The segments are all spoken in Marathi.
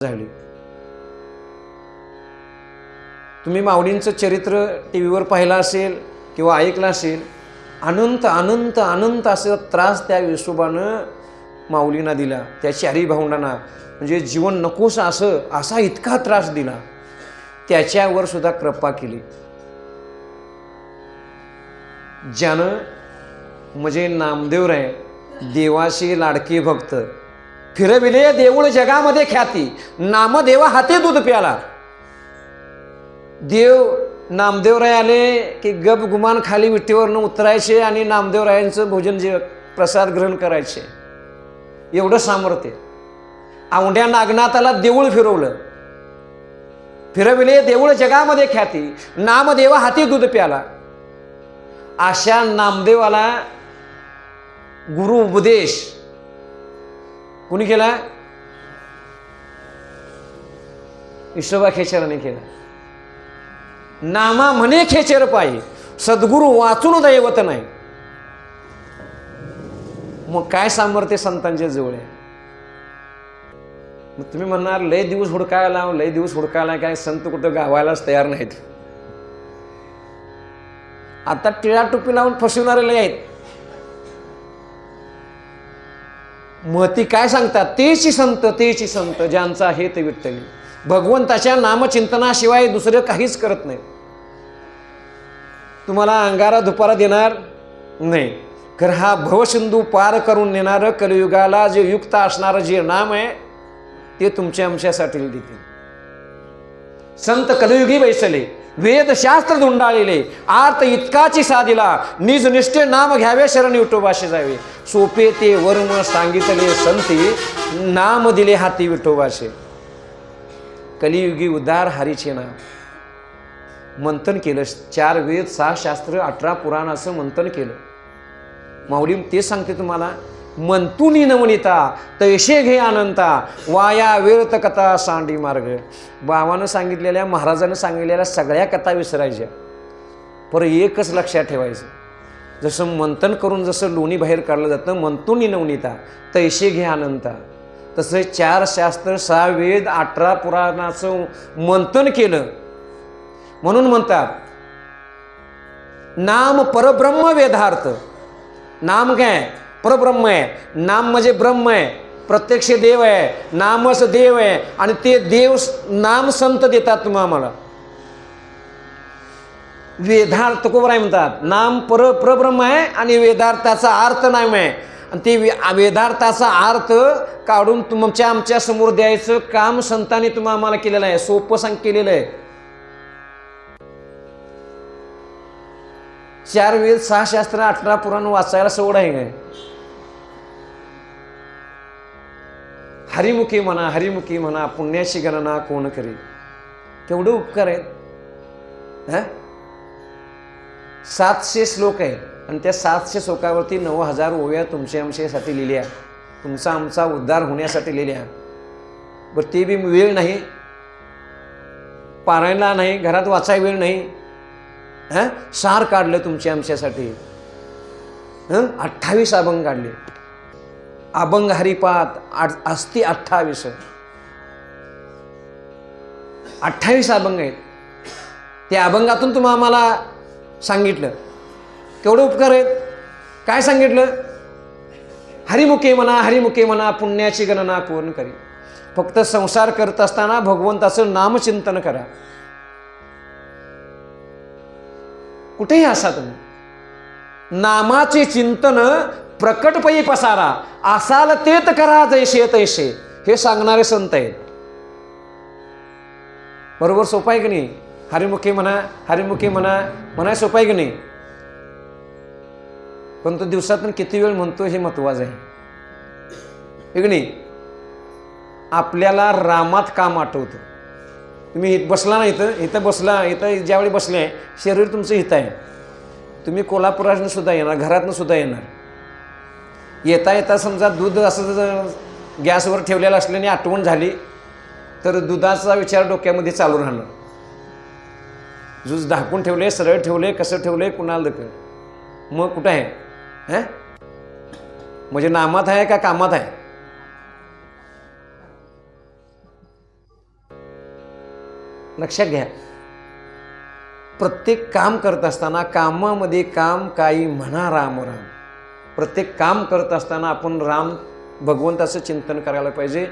झाली. तुम्ही माऊलींचं चरित्र टीव्हीवर पाहिलं असेल किंवा ऐकलं असेल. अनंत अनंत अनंत असं त्रास त्या विसोबानं माऊलींना दिला, त्या चारी भावंडांना. म्हणजे जीवन नकोस असं असा इतका त्रास दिला. त्याच्यावर सुद्धा कृपा केली. ज्यानं म्हणजे नामदेवराय देवाशी लाडके भक्त, फिरविले देऊळ जगामध्ये ख्याती, नामदेवा हाती दूध प्याला. देव नामदेवराय आले की गप गुमान खाली विठीवरनं उतरायचे आणि नामदेवरायांचं भोजन प्रसाद ग्रहण करायचे. एवढं सामर्थ्य. औंढ्या नागनाथाला देऊळ फिरवलं. फिरविले देऊळ जगामध्ये ख्याती, नामदेवा हाती दूध प्याला. अशा नामदेवाला गुरु उपदेश कुणी केला? विश्वबा खेचराने केला. नामा म्हणे खेचर पायी, सद्गुरु वाचून दैवत नाही. मग काय सामर्थ्य संतांच्या जवळ आहे. मग तुम्ही म्हणणार लय दिवस हुडकायला, लय दिवस हुडकायला, काय संत कुठं गावायलाच तयार नाहीत. आता टिळा टोपी लावून फसवणारे लय आहेत. महती काय सांगतात? तेची संत, तेची संत, ज्यांचा आहे ते विठ्ठली. भगवंताच्या नामचिंतनाशिवाय दुसरं काहीच करत नाही. तुम्हाला अंगारा दुपारा देणार नाही, खरं हा भवसिंधू पार करून नेणारं, कलियुगाला जे युक्त असणारं जे नाम आहे ते तुमच्या आमच्यासाठी देतील. संत कलियुगी बैसले, वेदशास्त्र धुंडाळले, आर्त इतकाची साधिला, निज निष्ठे नाम घ्यावे, शरण विठोबाशी जावे. सोपे ते वर्म सांगितले संती, नाम दिले हाती विठोबाचे. कलियुगी उदार हरीचे नाम मंथन केलं. 4 वेद 6 शास्त्र 18 पुराण असं मंथन केलं. माऊली ते सांगते तुम्हाला, मंतुनी नवनिता तैशे घे अनंता, वाया वेळत कथा सांडी मार्ग. बाबानं सांगितलेल्या, महाराजानं सांगितलेल्या सगळ्या कथा विसरायच्या, पर एकच लक्षात ठेवायचं. जसं मंथन करून जसं लोणी बाहेर काढलं जातं, मंतुनी नवनिता तैशे घे अनंता, तसं 4 शास्त्र 6 वेद 18 पुराणाचं मंथन केलं. म्हणून म्हणतात नाम परब्रह्म वेदार्थ. नाम काय? परब्रह्म आहे. नाम म्हणजे ब्रह्म आहे, प्रत्यक्ष देव आहे. नामच देव आहे आणि ते देव नाम संत देतात तुम्हाला आम्हाला. वेदार्थ कोबराय म्हणतात. नाम परब्रह्म आहे आणि वेदार्थाचा अर्थ नाम आहे. आणि ते वेदार्थाचा अर्थ काढून तुमच्या आमच्या समोर द्यायचं काम संतांनी तुम्हाला आम्हाला केलेलं आहे. सोपं केलेलं आहे. 4 वेद 6 शास्त्र 18 पुराण वाचायला सवड आहे काय? हरिमुखी म्हणा, हरिमुखी म्हणा, पुण्याची गणना कोण करी. केवढे उपकार आहेत. 700 श्लोक आहेत आणि त्या 700 श्लोकावरती 9000 ओव्या तुमच्या आमच्यासाठी लिहिल्या, तुमचा आमचा उद्धार होण्यासाठी लिहिल्या. बरं ते बी वेळ नाही, पारायणला नाही, घरात वाचाय वेळ नाही. सार काढलं तुमच्या आमच्यासाठी. 28 अभंग काढले. अभंग हरिपाठ असती 28. 28 अभंग आहेत. त्या अभंगातून तुम्हाला आम्हाला सांगितलं. केवढे उपकार आहेत. काय सांगितलं? हरिमुखे म्हणा, हरिमुखे म्हणा, पुण्याची गणना कोण करी. फक्त संसार करत असताना भगवंताचं नामचिंतन करा. कुठेही असा तुम्ही, नामाचे चिंतन प्रकटपई पसारा, असाल तेत करा जैसे तैसे. हे सांगणारे संत आहेत. बरोबर सोपं आहे की नाही? हरिमुखी म्हणा, हरिमुखी म्हणा, म्हणाय सोपं आहे की नाही? पण तो दिवसातून किती वेळ म्हणतो हे महत्वाचं आहे की नाही? आपल्याला रामात काम आठवतं. तुम्ही बसला ना, इथं बसला, इथं ज्यावेळी बसले, शरीर तुमचं हित आहे. तुम्ही कोल्हापुरातून सुद्धा येणार, घरातून सुद्धा येणार. येता येता समजा दूध असं गॅसवर ठेवलेलं असल्याने आठवण झाली तर दुधाचा विचार डोक्यामध्ये चालू राहणार. दूध ढाकून ठेवले, सरळ ठेवले, कसं ठेवले, कुणाला दखल. मग कुठं आहे? म्हणजे नामात आहे का कामात आहे? लक्षात घ्या, प्रत्येक काम करत असताना कामामध्ये काम काही म्हणा राम राम. प्रत्येक काम करत असताना आपण राम भगवंताचं चिंतन करायला पाहिजे.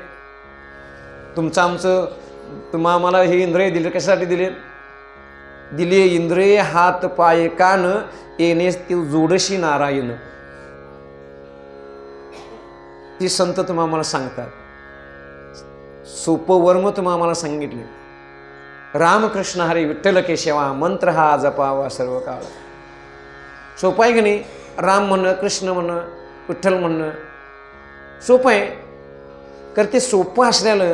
तुमचं आमचं आम्हाला हे इंद्रिय दिले कशासाठी दिले? दिले इंद्रिय हात पाय कान येणे ती जोडशी नारायण. ती संत आम्हाला सांगतात. सोपं वर्म आम्हाला सांगितले. रामकृष्ण हरी विठ्ठल केशवा मंत्र हा जपावा सर्व काळ. सोपं आहे की नाही? राम म्हणणं, कृष्ण म्हणणं, विठ्ठल म्हणणं सोपं आहे. तर ते सोपं असल्यानं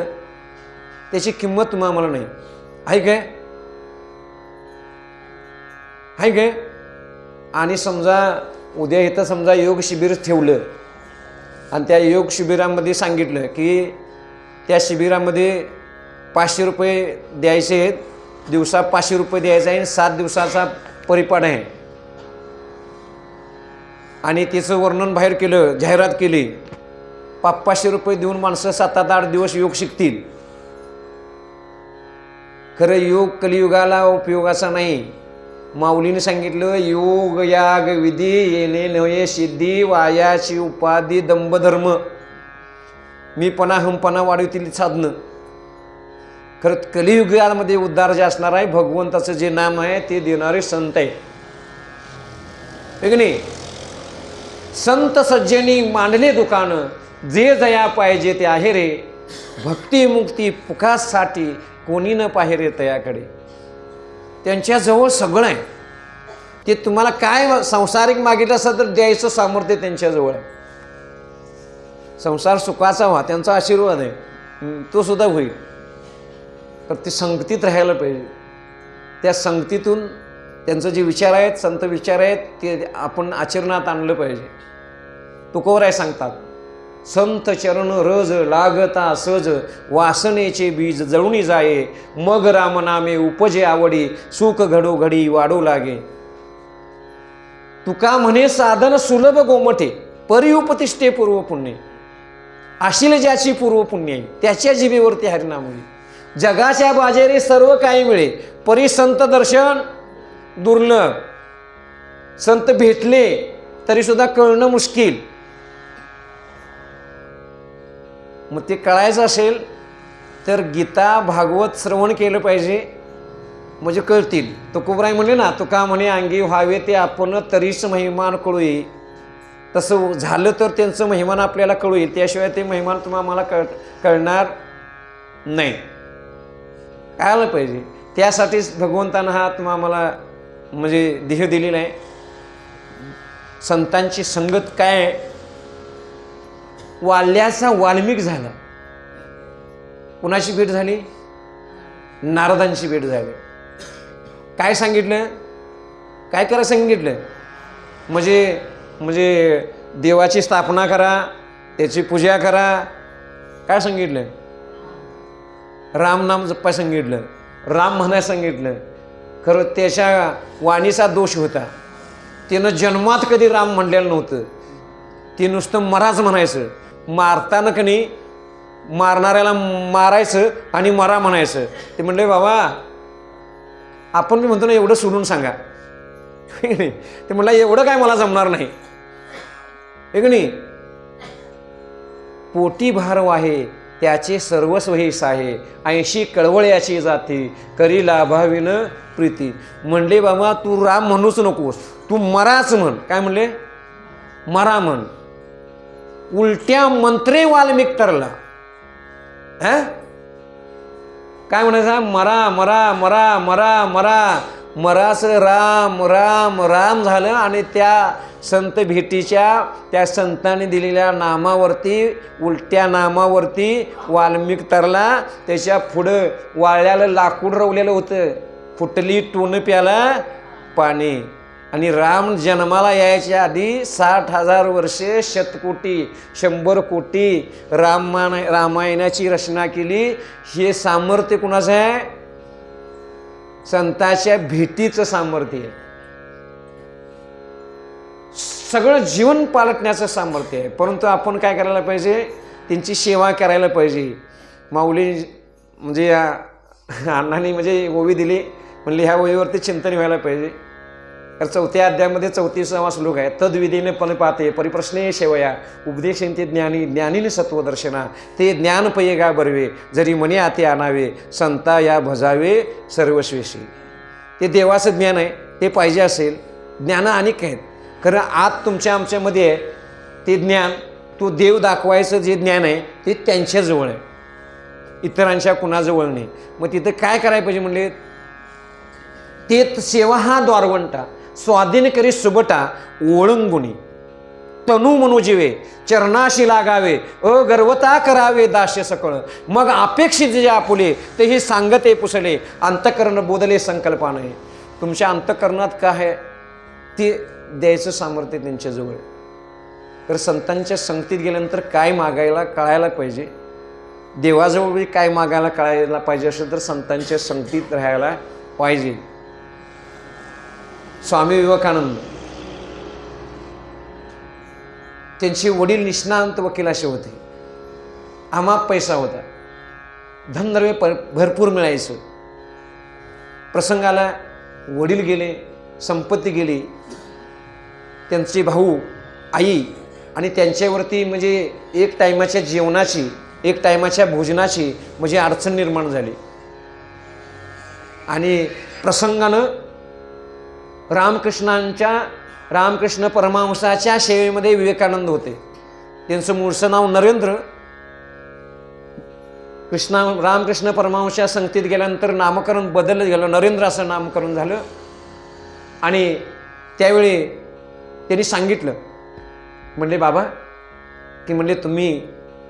त्याची किंमत आम्हाला नाही. आहे काय? आहे काय? आणि समजा उद्या इथं समजा योग शिबिर ठेवलं आणि त्या योग शिबिरामध्ये सांगितलं की त्या शिबिरामध्ये 500 रुपये द्यायचे आहेत, दिवसा 500 रुपये द्यायचे आहे, 7 दिवसाचा परिपाठ आहे आणि तिचं वर्णन बाहेर केलं, जाहिरात केली, 500 रुपये देऊन माणसं 7-8 दिवस योग शिकतील. खरं योग कलियुगाला उपयोगाचा नाही. माऊलीने सांगितलं योग याग विधी येणे नये सिद्धी वायाची उपाधी दंभधर्म मीपणा हमपणा वाढवतील साधनं. खरं कलियुगामध्ये उद्धार जे असणार आहे भगवंताचं जे नाम आहे ते देणारे संत आहे. नाही संत सज्जनी मांडले दुकानं जे जया पाहिजे ते आहे रे. भक्ती मुक्ती पुकासाठी कोणी न पाहे रे तयाकडे. त्यांच्याजवळ सगळं आहे. ते तुम्हाला काय संसारिक मागितलं असं तर द्यायचं सामर्थ्य त्यांच्याजवळ आहे. संसार सुखाचा व्हा त्यांचा आशीर्वाद आहे, तो सुद्धा होईल. तर ते संगतीत राहायला पाहिजे. त्या संगतीतून त्यांचं जे विचार आहेत, संत विचार आहेत, ते आपण आचरणात आणलं पाहिजे. तुकोबराय सांगतात संत चरण रज लागता सज वासनेचे बीज जळूनी जाये मग रामनामे उपजे आवडी सुख घडोघडी वाढू लागे. तुका म्हणे साधन सुलभ गोमठे परी उपतिष्ठे पूर्व पुण्य. आशील ज्याची पूर्व पुण्य आहे त्याच्या जिभेवरती हरिनाम होईल. जगाच्या बाजेरी सर्व काही मिळे परी संत दर्शन दुर्लभ. संत भेटले तरी सुद्धा कळणं मुश्किल. मग ते कळायचं असेल तर गीता भागवत श्रवण केलं पाहिजे, म्हणजे कळतील. तुकोबराय म्हणले ना, तुका म्हणे अंगी व्हावे ते आपण तरीच महिमान कळू येईल. तसं झालं तर त्यांचं महिमान आपल्याला कळू येईल, त्याशिवाय ते महिमान तुम्हाला कळणार नाही. कळायला पाहिजे. त्यासाठीच भगवंतानं हा तुम्हाला म्हणजे देह दिलेला आहे. संतांची संगत काय आहे? वाल्याचा वाल्मिक झाला. कुणाची भेट झाली? नारदांची भेट झाली. काय सांगितलं? काय करा सांगितलं? म्हणजे देवाची स्थापना करा, त्याची पूजा करा. काय सांगितलं? राम नाम जप्पा सांगितलं, राम म्हणाय सांगितलं. खरं त्याच्या वाणीचा दोष होता. त्यानं जन्मात कधी राम म्हणलेलं नव्हतं. ते नुसतं मराच म्हणायचं. मारताना कणी मारणाऱ्याला मारायचं आणि मरा म्हणायचं. ते म्हणले बाबा आपण मी म्हणतो ना एवढं सोडून सांगा. ते म्हणलं एवढं काय मला जमणार नाही. हे की नाही? पोटी भार वाहे त्याचे सर्वस्व हे साहे 80 कळवळ्याची जाती करी लाभाविन प्रीती. म्हणले बाबा तू राम म्हणूच नकोस, तू मराच म्हण. काय म्हणले? मरा म्हण. उलट्या मंत्रे वाल्मिक तरला. काय म्हणायचं? मरा मरा मरा मरा मरा मरास राम राम राम झालं. आणि त्या संत भेटीच्या त्या संतांनी दिलेल्या नामावरती, उलट्या नामावरती वाल्मिक तरला. त्याच्या पुढं वाळल्याला लाकूड रवलेलं होतं. फुटली टोन प्याला पाणी. आणि राम जन्माला यायच्या आधी 60,000 वर्षे शतकोटी 100 कोटी रामायणाची रचना केली. हे सामर्थ्य कुणाचं आहे? संतांच्या भेटीचं सामर्थ्य आहे. सगळं जीवन पालटण्याचं सामर्थ्य आहे. परंतु आपण काय करायला पाहिजे? त्यांची सेवा करायला पाहिजे. माऊली म्हणजे अण्णांनी म्हणजे ओवी दिली, म्हणली ह्या ओवीवरती चिंतन व्हायला पाहिजे. तर 4थ्या अध्यायामध्ये 34वा श्लोक आहे. तद्विधीने पण पाहते परिप्रश्ने शेवया उपदेशेंते ज्ञानी ज्ञानीने सत्वदर्शना ते ज्ञान पये बरवे जरी मने आते आणावे संता या भजावे सर्वस्वेशी. ते देवाचं ज्ञान आहे, ते पाहिजे असेल. ज्ञान अनेक आहेत, खरं आत तुमच्या आमच्यामध्ये आहे ते ज्ञान. तो देव दाखवायचं जे ज्ञान आहे ते त्यांच्याजवळ आहे, इतरांच्या कुणाजवळ नाही. मग तिथं काय करायला पाहिजे म्हणले, ते सेवा हा द्वारवंटा स्वाधीन करी सुबटा ओळंगुणी तनू मनोजीवे चरणाशी लागावे अगर्वता करावे दास्य सकळ मग अपेक्षित जे आपुले ते ही सांगते पुसले अंतकरण बोधले संकल्पाने. तुमच्या अंतकरणात काय आहे ते द्यायचं सामर्थ्य त्यांच्याजवळ. तर संतांच्या संगतीत गेल्यानंतर काय मागायला कळायला पाहिजे, देवाजवळ काय मागायला कळायला पाहिजे असेल तर संतांच्या संगतीत राहायला पाहिजे. स्वामी विवेकानंद त्यांचे वडील निष्णांत वकील असे होते. अमाप पैसा होता, धनद्रव्य भरपूर मिळायचं. प्रसंगाला वडील गेले, संपत्ती गेली, त्यांचे भाऊ आई आणि त्यांच्यावरती म्हणजे एक टायमाच्या जेवणाची एक टायमाच्या भोजनाची म्हणजे अडचण निर्माण झाली. आणि प्रसंगानं रामकृष्ण परमहंसाच्या सेवेमध्ये विवेकानंद होते. त्यांचं मूळचं नाव नरेंद्र. रामकृष्ण परमहंसाच्या संगतीत गेल्यानंतर नामकरण बदललं गेलं, नरेंद्र असं नामकरण झालं. आणि त्यावेळी त्यांनी सांगितलं, म्हणले बाबा की म्हणले तुम्ही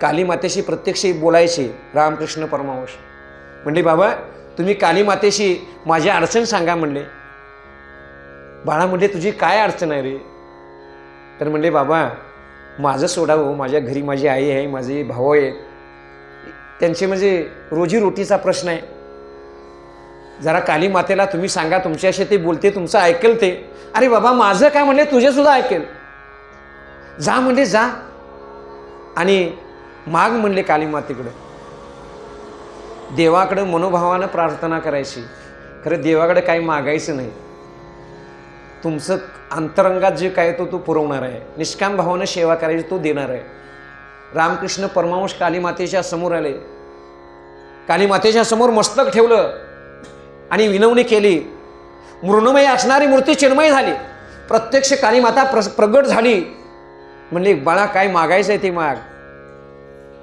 कालीमातेशी प्रत्यक्ष बोलायचे. रामकृष्ण परमहंस म्हणले बाबा तुम्ही कालीमातेशी माझी अडचण सांगा म्हणले. बाळा म्हणले तुझी काय अडचण आहे रे. तर म्हणले बाबा माझं सोडा हो, माझ्या घरी माझी आई आहे, माझे भाऊ आहेत, त्यांचे म्हणजे रोजीरोटीचा प्रश्न आहे. जरा काली मातेला तुम्ही सांगा, तुमच्याशी ते बोलते, तुमचं ऐकेल ते. अरे बाबा माझं काय म्हणले तुझे सुद्धा ऐकेल, जा म्हणले जा आणि माग म्हणले काली मातेकडे. देवाकडे मनोभावानं प्रार्थना करायची, खरं देवाकडे काही मागायचं नाही. तुमचं अंतरंगात जे काय तो पुरवणार आहे. निष्काम भावानं सेवा करायची, तो देणार आहे. रामकृष्ण परमहंस कालीमातेच्या समोर आले, कालीमातेच्या समोर मस्तक ठेवलं आणि विनवणी केली. मृण्मयी असणारी मूर्ती चिन्मय झाली, प्रत्यक्ष कालीमाता प्रगट झाली. म्हणले बाळा काय मागायचं आहे ते माग.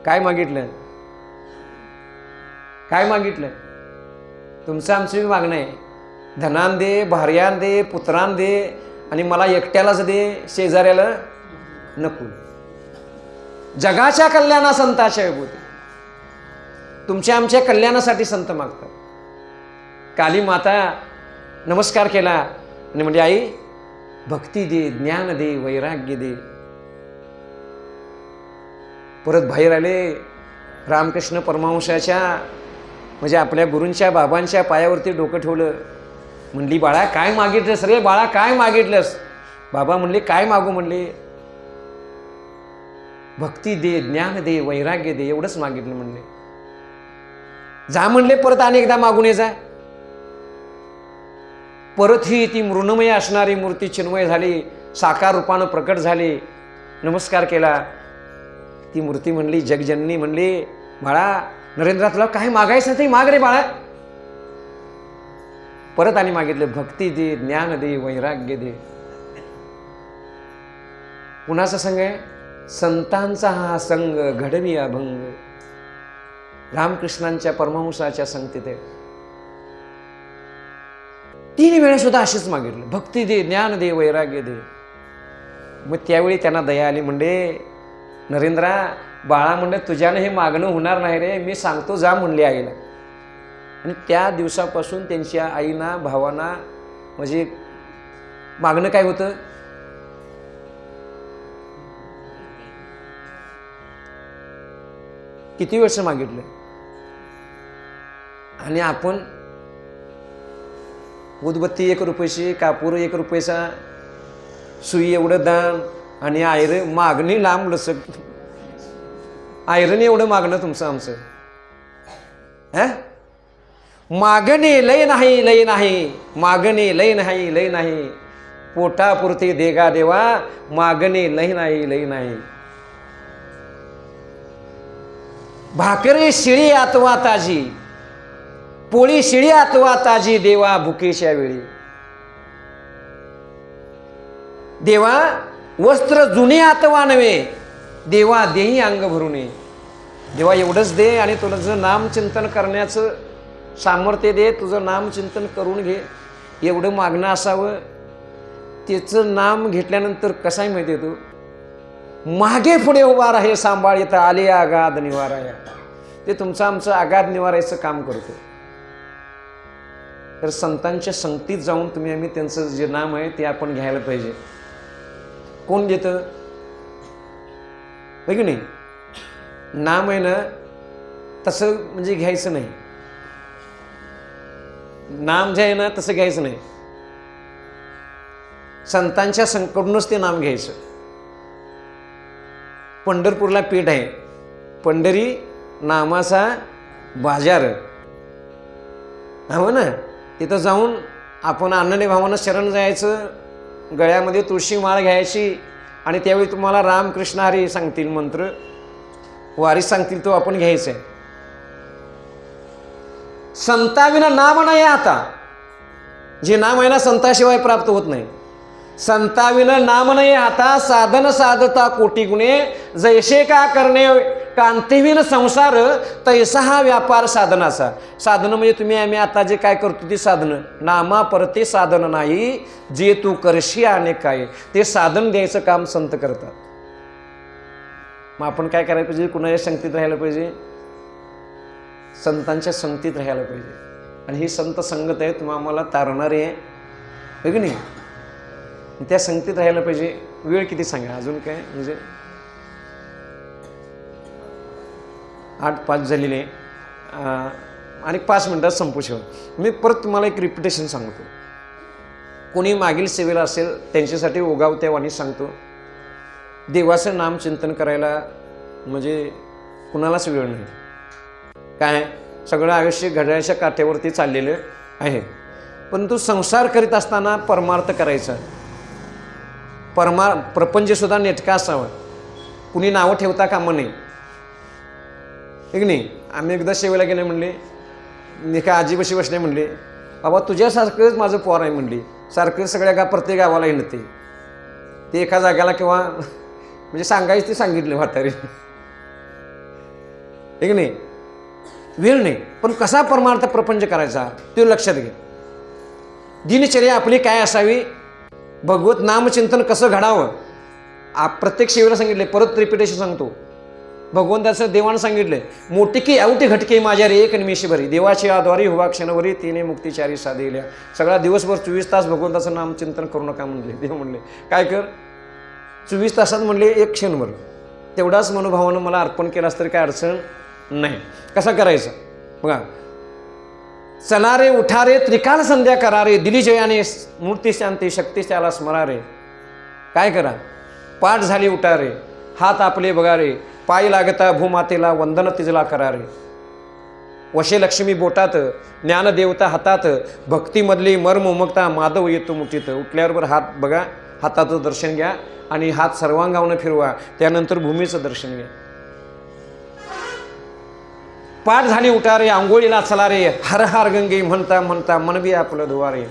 काय मागितलं, काय मागितलं? तुमचं आमचं मागणं आहे. धनान दे, भार्यान दे, पुत्रान दे आणि मला एकट्यालाच दे, शेजाऱ्याला नको. जगाच्या कल्याणा संताच्या विभूती. तुमच्या आमच्या कल्याणासाठी संत मागतात. काली माता नमस्कार केला आणि म्हणजे आई भक्ती दे, ज्ञान दे, वैराग्य दे. परत बाहेर आले, रामकृष्ण परमहंसाच्या म्हणजे आपल्या गुरूंच्या बाबांच्या पायावरती डोकं ठेवलं. म्हणली बाळा काय मागितलंस रे बाळा, काय मागितलंस? बाबा म्हणले काय मागू म्हणले, भक्ती दे, ज्ञान दे, वैराग्य दे, एवढंच मागितलं म्हणले. जा म्हणले परत अनेकदा मागून ये जा. परत ही ती मृण्मयी असणारी मूर्ती चिन्मय झाली, साकार रूपानं प्रकट झाली. नमस्कार केला. ती मूर्ती म्हणली, जगजननी म्हणली बाळा नरेंद्र तुला काय मागायचं ते माग रे बाळा. परत आणि मागितलं, भक्ती दे, ज्ञान दे, वैराग्य दे. कुणाचा संघ आहे? संतांचा हा संघ घडवी अभंग. रामकृष्णांच्या परमहंसाच्या संगतीत आहे. 3 वेळा सुद्धा असेच मागितलं, भक्ती दे, ज्ञान दे, वैराग्य दे. मग त्यावेळी त्यांना दया आली. म्हणजे नरेंद्रा बाळा म्हणलं तुझ्यानं हे मागणं होणार नाही रे, मी सांगतो जा म्हणले आईला. आणि त्या दिवसापासून त्यांच्या आईना भावांना म्हणजे मागणं काय होतं, किती वर्ष मागितलं. आणि आपण उदबत्ती 1 रुपयाची, कापूर 1 रुपयाचा, सुई एवढं दान आणि आयरन मागणी लांब लचक. आयरन एवढं मागणं तुमचं आमचं. मागणे लय नाही लय नाही, मागणे लय नाही लय नाही, पोटापुरती देगा देवा, मागणे लय नाही लय नाही. भाकरी शिळी आतवा ताजी, पोळी शिळी आतवा ताजी, देवा भुकेच्या वेळी. देवा वस्त्र जुने आतवा नव्हे, देवा देही अंग भरून ये. देवा एवढंच दे आणि तुझं नामचिंतन करण्याचं सामर्थ्य दे, तुझं नामचिंतन करून घे, एवढं मागणं असावं. त्याचं नाम घेतल्यानंतर कसं आहे माहिती आहे, तू मागे पुढे उभा राहे सांभाळित आले आगाध निवाराया. ते तुमचं आमचं आगाध निवारायचं काम करतो. तर संतांच्या संगतीत जाऊन तुम्ही आम्ही त्यांचं जे नाम आहे ते आपण घ्यायला पाहिजे. कोण देतं होय की नाही? नाम आहे ना तसं म्हणजे घ्यायचं नाही, नाम जे आहे ना तसं घ्यायचं नाही, संतांच्या संकडूनच ते नाम घ्यायचं. पंढरपूरला पीठ आहे, पंढरी नामाचा बाजार, हो ना. तिथं जाऊन आपण आनंदी भावानं शरण जायचं, गळ्यामध्ये तुळशी माळ घ्यायची आणि त्यावेळी तुम्हाला रामकृष्ण हरी सांगतील मंत्र, वारी सांगतील, तो आपण घ्यायचा आहे. संताविना नाम नाही. आता जे नाम आहे ना संताशिवाय प्राप्त होत नाही. संताविना नाम नाही आता, साधन साधता कोटी गुणे, जैसे का करणे कांतीविन संसार, तैसा हा व्यापार साधनाचा. साधन म्हणजे तुम्ही आम्ही आता जे काय करतो ते साधनं, नामा परते साधन नाही, जे तू करशी आणि काय, ते साधन द्यायचं काम संत करतात. मग आपण काय करायला पाहिजे? कुणाच्या संगतीत राहायला पाहिजे? संतांच्या संगतीत राहायला पाहिजे. आणि ही संत संगत आहे तुम्हा आम्हाला तारणारी आहे की नाही? त्या संगतीत राहायला पाहिजे. वेळ किती सांगा अजून काय, म्हणजे 8:05 झालेले आणि 5 मिनटात संपू शकतो. मी परत तुम्हाला एक रिपिटेशन सांगतो. कोणी मागील सेवेला असेल त्यांच्यासाठी ओगावत्या वाणी सांगतो. देवाचं नामचिंतन करायला म्हणजे कुणालाच वेळ नाही. काय सगळं आयुष्य घड्याळाच्या काठ्यावरती चाललेलं आहे. परंतु संसार करीत असताना परमार्थ करायचा. प्रपंचसुद्धा नेटका असावा. कुणी नावं ठेवता कामा नये, एक नाही. आम्ही एकदा सेवेला गेले, म्हणले मी काय आजीपाशी बसले, म्हणले बाबा तुझ्यासारखंच माझं पोर आहे, म्हणली सारखं सगळ्या प्रत्येक गावाला हिंडते. ते एका जाग्याला किंवा म्हणजे सांगायचं ते सांगितलं म्हातारी, एक नाही. वेळ नाही, पण कसा परमार्थ प्रपंच करायचा ते लक्षात घे. दिनचर्या आपली काय असावी, भगवत नामचिंतन कसं घडावं. प्रत्येक सेवेला सांगितले, परत रिपिटेशन सांगतो. भगवंताचं देवानं सांगितलंय, मोठी की आवटी घटके माझ्या रे एक निमिषी भरी, देवाची आद्वारी हुवा क्षणभरी तिने मुक्तीचारी साधिल्या. सगळा दिवसभर 24 तास भगवंताचं नामचिंतन करू नका म्हणले. देव म्हणले काय कर, 24 तासात म्हणले एक क्षणभर तेवढाच मनोभावानं मला अर्पण केलास तरी काय अडचण नाही. कसा करायचा बघा. चला रे उठा रे त्रिकाल संध्या करा रे, दिली जयाने मूर्ती शांती शक्ती त्याला स्मरा रे. काय करा, पाठ झाली उठा रे, हात आपले बघा रे, पाय लागता भूमातेला वंदन तिजला करा रे. वशे लक्ष्मी बोटात, ज्ञानदेवता हातात, भक्तीमधली मर्म उमगता माधव येतो मुठीत. उठल्याबरोबर हात बघा, हाताचं दर्शन घ्या आणि हात सर्वांगावनं फिरवा. त्यानंतर भूमीचं दर्शन घ्या. पाठ झाली उठा रे, आंघोळीला चला रे, हर हर गंगे म्हणता म्हणता मनबी आपलं धुवा रे.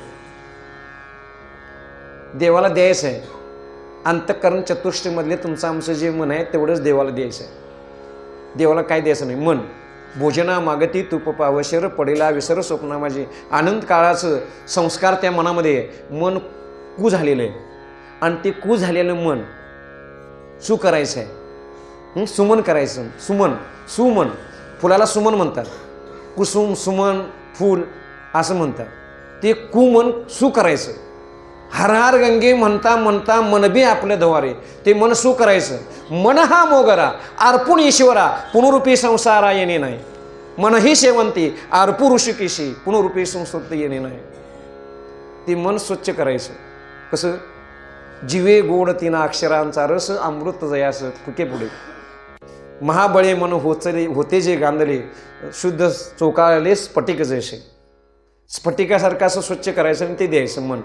देवाला द्यायचं आहे. अंतःकरण चतुष्टयमधले तुमचं आमचं जे मन आहे तेवढंच देवाला द्यायचं आहे. देवाला काय द्यायचं नाही. मन भोजना मागती तूप पावशर, पडेला विसर स्वप्ना माझी. आनंद काळाचं संस्कार त्या मनामध्ये आहे. मन कू झालेलं आहे आणि ते कू झालेलं मन सु करायचं आहे. सुमन करायचं. सुमन सुमन, फुलाला सुमन म्हणतात. कुसुम सुमन फूल असं म्हणतात. ते कुमन सु करायचं. हर हर गंगे म्हणता म्हणता मनबी आपल्या धवारे, ते मन सु करायचं. मन हा मोगरा अर्पुण ईश्वरा, पुनरुपी संसारा येणे नाही. मन ही शेवंती अर्पू ऋषिकेशी, पुनरुपी संस्कृत येणे नाही. ते मन स्वच्छ करायचं. कसं, जीवे गोड तीन अक्षरांचा रस, अमृत जयास फुके पुढे. महाबळे मन होचले होते जे गांधले, शुद्ध चोकाळले स्फटिक जैसे. स्फटिकासारखं असं स्वच्छ करायचं आणि ते द्यायचं मन.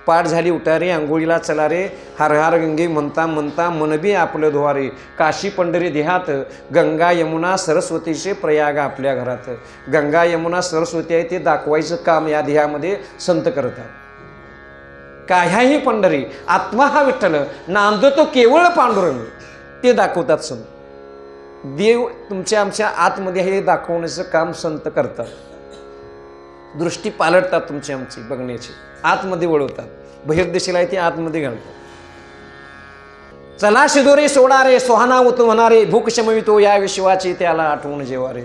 पाठ झाली उठारे, आंघोळीला चला रे, हर हर गंगे म्हणता म्हणता मन बी आपलं धुवारे, काशी पंढरी देहात, गंगा यमुना सरस्वतीचे प्रयाग आपल्या घरात. गंगा यमुना सरस्वती आहे ते दाखवायचं काम या देहामध्ये संत करतात. काह्याही पंढरी, आत्मा हा विठ्ठल, नांदतो केवळ पांडुरंग, ते दाखवतात संत. देव तुमच्या आमच्या आतमध्ये हे दाखवण्याचं काम संत करतात. दृष्टी पालटतात तुमची आमची बघण्याची, आतमध्ये वळवतात. बहिर्देशीला ती आतमध्ये घालतात. चला शिदोरे सोडा रे, सोहाना उत होणारे, भूक शमवितो या विश्वाची त्याला आठवण जेवा रे.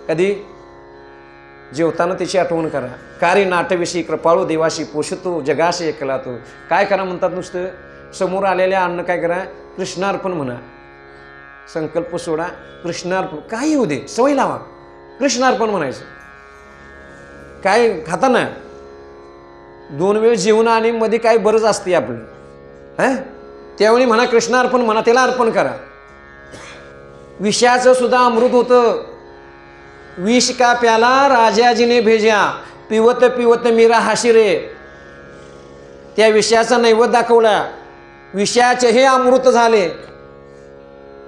कधी जेवताना त्याची आठवण करा. कार्य नाटविषयी कृपाळू देवाशी पोषतो जगाशी एकला तो. काय करा म्हणतात, नुसतं समोर आलेल्या अन्न काय करा, कृष्णार्पण म्हणा. संकल्प सोडा, कृष्णार्पण. काही होऊ दे, सवय लावा, कृष्णार्पण म्हणायचं. काय खाताना 2 वेळ जेवण आणि मध्ये काय बरंच असते आपलं, त्यावेळी म्हणा कृष्णार्पण म्हणा, त्याला अर्पण करा. विषयाचं सुद्धा अमृत होतं. विष का प्याला राजाजीने भेजा, पिवत पिवत मीरा हाशिरे. त्या विषयाचा नैवेद्य दाखवला, विषयाचे हे अमृत झाले.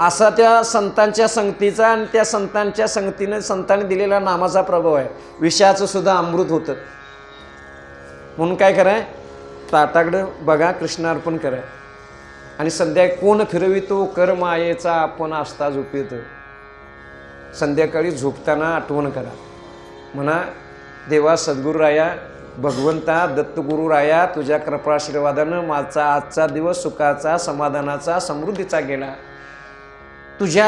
असा त्या संतांच्या संगतीचा आणि त्या संतांच्या संगतीने संतांनी दिलेल्या नामाचा प्रभाव आहे. विषयाचं सुद्धा अमृत होतं. म्हणून काय कराय, ताटाकडं बघा, कृष्णार्पण करा. आणि संध्याकाळी कोण फिरवितो कर मायेचा आपण असता झोपेत. संध्याकाळी झोपताना आठवण करा, म्हणा देवा सद्गुरुराया, भगवंता दत्तगुरुराया, तुझ्या कृपाशीर्वादानं माझा आजचा दिवस सुखाचा, समाधानाचा, समृद्धीचा गेला. तुझ्या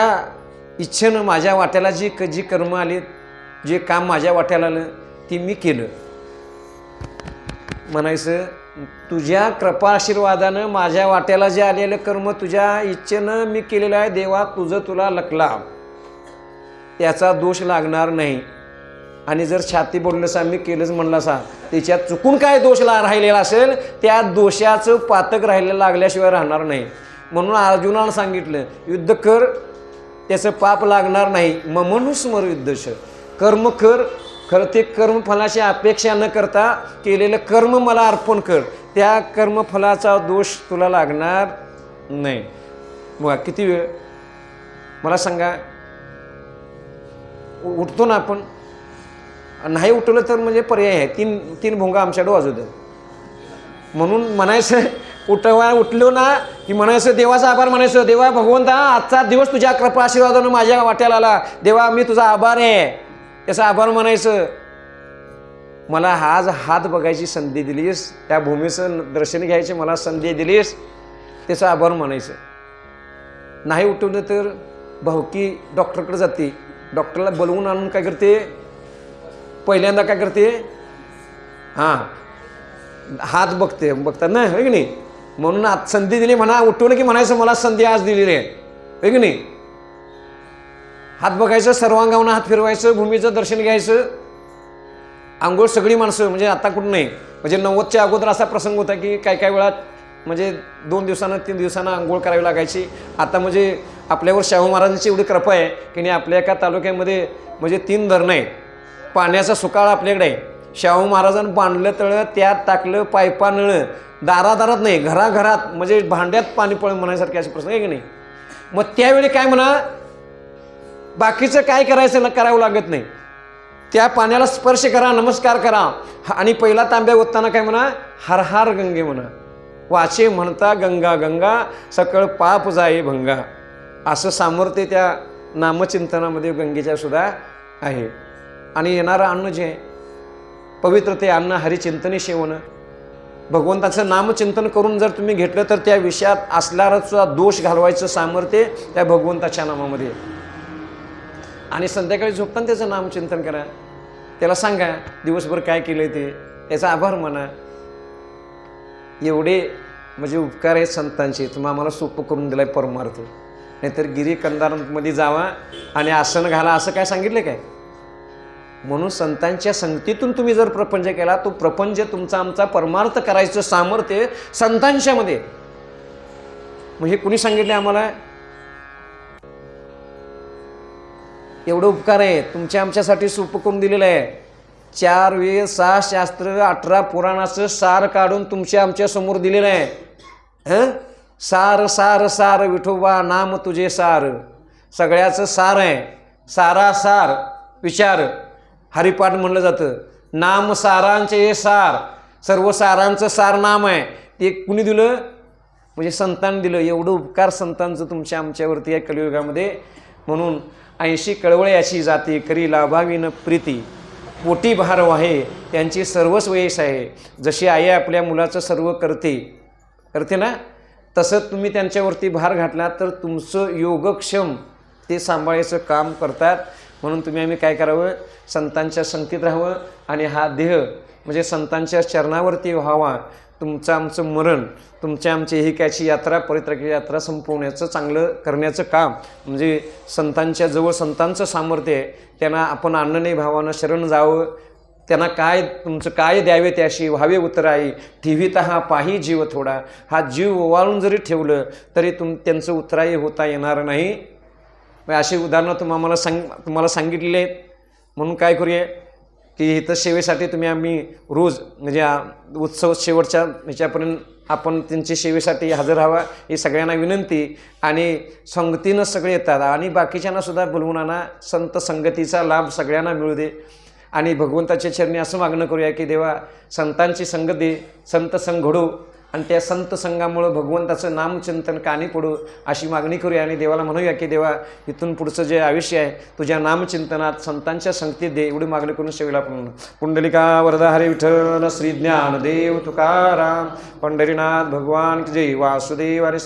इच्छेनं माझ्या वाट्याला जी कर्म आली, जे काम माझ्या वाट्याला आलं ती मी केलं. म्हणायचं तुझ्या कृपा आशीर्वादानं माझ्या वाट्याला जे आलेलं कर्म तुझ्या इच्छेनं मी केलेलं आहे. देवा तुझं तुला लकला, त्याचा दोष लागणार नाही. आणि जर छाती बोललंसा मी केलंच म्हणलासा, त्याच्यात चुकून काय दोष राहिलेला असेल, त्या दोषाचं पातक राहिलेलं लागल्याशिवाय राहणार नाही. म्हणून अर्जुनाला सांगितलं, युद्ध कर त्याचं पाप लागणार नाही. मनुस्मर युद्धश, कर्म कर, खरं ते कर्मफलाची अपेक्षा न करता केलेलं कर्म मला अर्पण कर, त्या कर्मफलाचा दोष तुला लागणार नाही. बघा किती वेळ मला सांगा, उठतो ना आपण, नाही उठवलं तर म्हणजे पर्याय आहे, तीन भोंगा आमच्याकडे वाजू द्या. म्हणून म्हणायचं उठलो ना की म्हणायचं देवाचा आभार मानायचं. देवा भगवंता आजचा दिवस तुझ्या कृपा आशीर्वादानं माझ्या वाट्याला आला, देवा मी तुझा आभार आहे, त्याचा आभार मानायचं. मला आज हात बघायची संधी दिलीस, त्या भूमीचं दर्शन घ्यायची मला संधी दिलीस, त्याचा आभार मानायचं. नाही उठवलं तर भावकी डॉक्टरकडे जाते, डॉक्टरला बोलवून आणून काय करते, पहिल्यांदा काय करते, हात बघतात ना, हो की नाही. म्हणून आज संधी दिली म्हणा, उठवलं की म्हणायचं मला संधी आज दिलेली आहे, हो की नाही. हात बघायचं, सर्वांगावनं हात फिरवायचं, भूमीचं दर्शन घ्यायचं. आंघोळ सगळी माणसं, म्हणजे आता कुठं नाही, म्हणजे 90च्या अगोदर असा प्रसंग होता की काय वेळात म्हणजे 2 दिवसानं 3 दिवसानं आंघोळ करावी लागायची. आता म्हणजे आपल्यावर शाहू महाराजांची एवढी कृपा आहे की नाही, आपल्या एका तालुक्यामध्ये म्हणजे 3 धरणं आहेत, पाण्याचा सुकाळ आपल्याकडे आहे. शाहू महाराजांनी बांधलं तळं, त्यात टाकलं पायपा नळं, दारादारात नाही, घराघरात, म्हणजे भांड्यात पाणी पळ म्हणायसारखे असे प्रसंग आहे की नाही. मग त्यावेळी काय म्हणा, बाकीचं काय करायचं करावं लागत नाही, त्या पाण्याला स्पर्श करा, नमस्कार करा. आणि पहिला तांब्या ओतताना काय म्हणा, हर हर गंगे म्हणा, वाचे म्हणता गंगा गंगा, सकळ पाप जाई भंगा. असं सामर्थ्य त्या नामचिंतनामध्ये गंगेच्या सुद्धा आहे. आणि येणारं अन्न जे आहे पवित्र, ते अन्न हरिचिंतने सेवन, भगवंताचं नामचिंतन करून जर तुम्ही घेतलं तर त्या विषयात असणारा सुद्धा दोष घालवायचं सामर्थ्य त्या भगवंताच्या नामामध्ये. आणि संध्याकाळी झोपताना त्याचं नामचिंतन करा, त्याला सांगा दिवसभर काय केलं ते, त्याचा आभार माना. एवढे म्हणजे उपकार आहेत संतांचे, तुम्ही आम्हाला सोपं करून दिलाय परमार्थ. नाहीतर गिरी कंदारांमध्ये जावा आणि आसन घाला असं काय सांगितलं काय. म्हणून संतांच्या संगतीतून तुम्ही जर प्रपंच केला, तो प्रपंच तुमचा आमचा परमार्थ करायचं सामर्थ्य संतांच्या मध्ये. मग हे कुणी सांगितले आम्हाला, एवढं उपकार आहे तुमच्या आमच्यासाठी सोपं करून दिलेलं आहे. 4 वेद 6 शास्त्र 18 पुराणाचं सार काढून तुमच्या आमच्या समोर दिलेलं आहे. सार सार सार विठोबा नाम तुझे सार, सगळ्याचं सार आहे. सारा सार विचार हरिपाठ म्हणलं जातं. नाम सारांचे हे सार, सर्व सारांचं सार नाम आहे. ते कुणी दिलं? म्हणजे संतांनी दिलं. एवढं उपकार संतांचं तुमच्या आमच्यावरती आहे कलियुगामध्ये. म्हणून 80 कळवळे अशी जाती करी लाभावीन प्रीती, पोटी भार वाहे त्यांची सर्वच वयस आहे. जशी आई आपल्या मुलाचं सर्व करते ना, तसं तुम्ही त्यांच्यावरती भार घातला तर तुमचं योगक्षम ते सांभाळायचं काम करतात. म्हणून तुम्ही आम्ही काय करावं? संतांच्या संगतीत राहावं आणि हा देह म्हणजे संतांच्या चरणावरती व्हावा. तुमचं आमचं मरण, तुमच्या आमची एहिकाची यात्रा परित्राची यात्रा संपवण्याचं चांगलं करण्याचं काम म्हणजे संतांच्या जवळ संतांचं सामर्थ्य आहे. त्यांना आपण अन्नने भावानं शरण जावं. त्यांना काय तुमचं काय द्यावे त्याशी व्हावे उतराई, ठेवीत हा पाही जीव थोडा. हा जीव ओवाळून जरी ठेवलं तरी त्यांचं उतराई होता येणार नाही. अशी उदाहरणं तुम्हाला सांगितलेली आहेत. म्हणून काय करूया की इथं सेवेसाठी तुम्ही आम्ही रोज म्हणजे उत्सव शेवटच्या ह्याच्यापर्यंत आपण त्यांची सेवेसाठी हजर राहावा ही सगळ्यांना विनंती. आणि संगतीनं सगळे येतात आणि बाकीच्यांना सुद्धा बोलवून आणा. संत संगतीचा लाभ सगळ्यांना मिळू दे. आणि भगवंताच्या चरणी असं मागणं करूया की देवा संतांची संगत दे, संत संग घडो आणि त्या संत संघामुळं भगवंताचं नामचिंतन कानी पडू अशी मागणी करूया. आणि देवाला म्हणूया की देवा इथून पुढचं जे आयुष्य आहे तुझ्या नामचिंतनात संतांच्या संगतीत दे, एवढी मागणी करून सेवेला आपण पुंडलिका वरदा हरे विठ्ठल श्री ज्ञानदेव तुकाराम पंढरीनाथ भगवान की जय. वासुदेव हरे.